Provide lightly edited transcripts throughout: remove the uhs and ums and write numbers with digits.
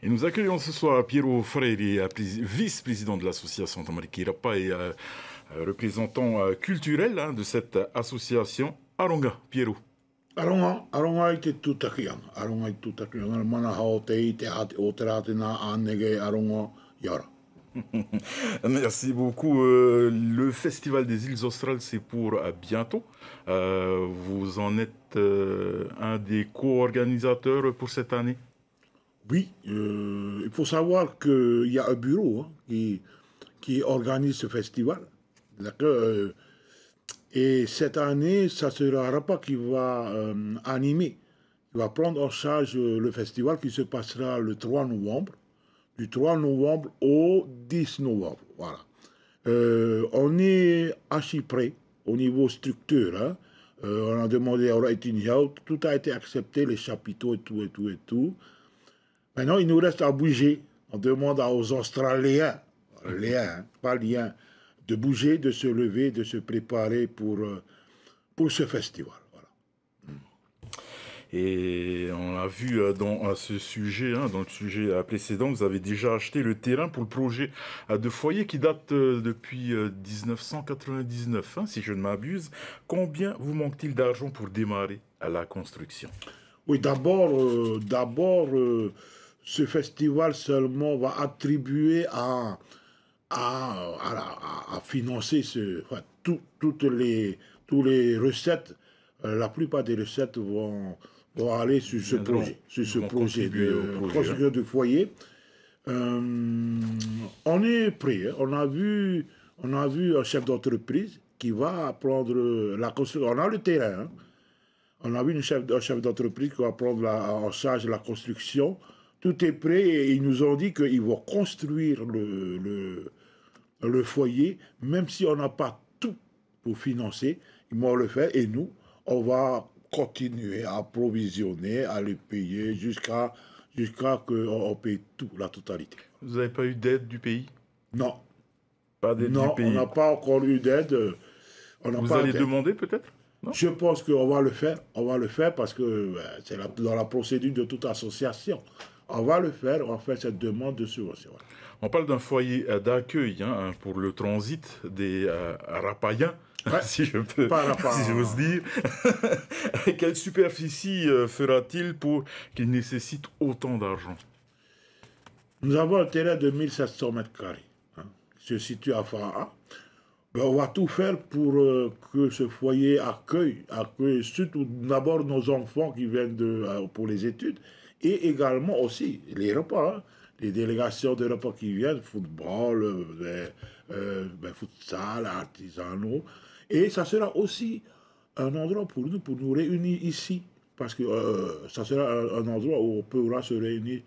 Et nous accueillons ce soir Piero Freire, vice-président de l'association Tamariki Rapa et représentant culturel de cette association. Aronga, Piero. Aronga i te tutakianga. Aronga i te tutakianga. Mana hao te i te ate o te rate nā anege aronga yara. Merci beaucoup. Le Festival des îles Australes, c'est pour bientôt. Vous en êtes un des co-organisateurs pour cette année? Oui, il faut savoir qu'il y a un bureau qui organise ce festival. Et cette année, ça sera Rapa qui va animer, qui va prendre en charge le festival qui se passera le 3 novembre, du 3 novembre au 10 novembre. Voilà. On est archi prêt au niveau structure. Hein. On a demandé à Raïtinjao, tout a été accepté, les chapiteaux et tout, et tout, et tout. Maintenant, il nous reste à bouger. On demande aux Australiens, pas liens, de bouger, de se lever, de se préparer pour ce festival. Voilà. Et on a vu dans ce sujet, dans le sujet précédent, vous avez déjà acheté le terrain pour le projet de foyer qui date depuis 1999, si je ne m'abuse. Combien vous manque-t-il d'argent pour démarrer à la construction? Oui, d'abord, ce festival seulement va attribuer à financer toutes les recettes. La plupart des recettes vont aller sur ce projet, de construction de foyer. On est prêt. Hein. On a vu un chef d'entreprise qui va prendre la construction. On a le terrain. Hein. On a vu un chef d'entreprise qui va prendre en charge la construction. Tout est prêt et ils nous ont dit qu'ils vont construire le foyer, même si on n'a pas tout pour financer, ils vont le faire et nous, on va continuer à approvisionner, à les payer jusqu'à qu'on paye tout, la totalité. Vous n'avez pas eu d'aide du pays? Non. Pas d'aide du pays? Non, on n'a pas encore eu d'aide. Vous allez demander peut-être? Je pense qu'on va le faire. On va le faire parce que c'est dans la procédure de toute association. On va le faire, on va faire cette demande de subvention. On parle d'un foyer d'accueil pour le transit des Rapayens, si je peux, si j'ose dire. Quelle superficie fera-t-il pour qu'il nécessite autant d'argent? Nous avons un terrain de 1700 mètres carrés, qui se situe à Faa. On va tout faire pour que ce foyer accueille surtout d'abord nos enfants qui viennent pour les études et également aussi les repas, les délégations de repas qui viennent, football, futsal, artisanaux. Et ça sera aussi un endroit pour nous réunir ici, parce que ça sera un endroit où on pourra se réunir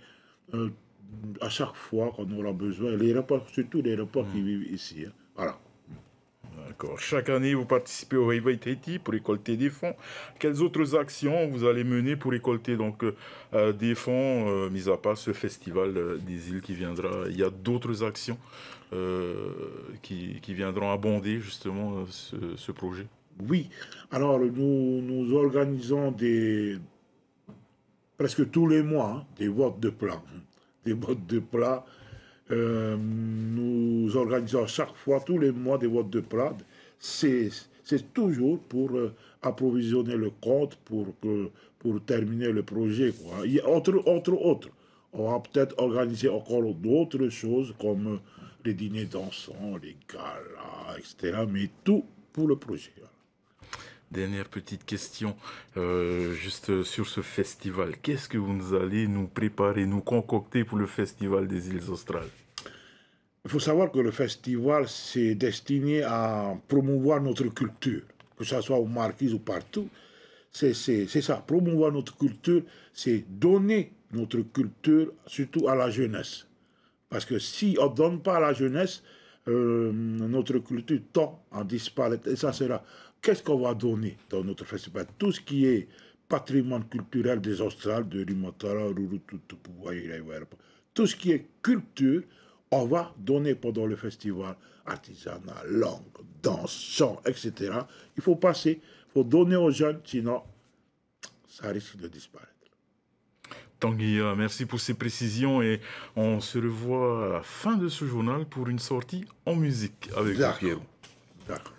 à chaque fois qu'on aura besoin. Les repas, surtout les repas qui vivent ici. Hein. Voilà. D'accord. Chaque année, vous participez au Revival Tahiti pour récolter des fonds. Quelles autres actions vous allez mener pour récolter donc, des fonds, mis à part ce festival des îles qui viendra? Il y a d'autres actions qui viendront abonder justement ce projet? Oui. Alors, nous organisons presque tous les mois des votes de plats. Des votes de plats. Nous organisons chaque fois, tous les mois, des votes de plats. C'est toujours pour approvisionner le compte, pour terminer le projet. Quoi. Entre autres, on va peut-être organiser encore d'autres choses comme les dîners dansants, les galas, etc. Mais tout pour le projet. Voilà. Dernière petite question, juste sur ce festival. Qu'est-ce que vous allez nous préparer, nous concocter pour le festival des îles Australes? Il faut savoir que le festival, c'est destiné à promouvoir notre culture, que ce soit aux Marquises ou partout. C'est ça, promouvoir notre culture, c'est donner notre culture surtout à la jeunesse. Parce que si on ne donne pas à la jeunesse, notre culture tend à disparaître. Et ça sera, qu'est-ce qu'on va donner dans notre festival? Tout ce qui est patrimoine culturel des Australes, de Limatara, tout ce qui est culture, on va donner pendant le festival artisanat, langue, danse, chant, etc. Il faut passer, il faut donner aux jeunes, sinon ça risque de disparaître. Tanguy, merci pour ces précisions et on se revoit à la fin de ce journal pour une sortie en musique avec vous, Pierre. D'accord. D'accord.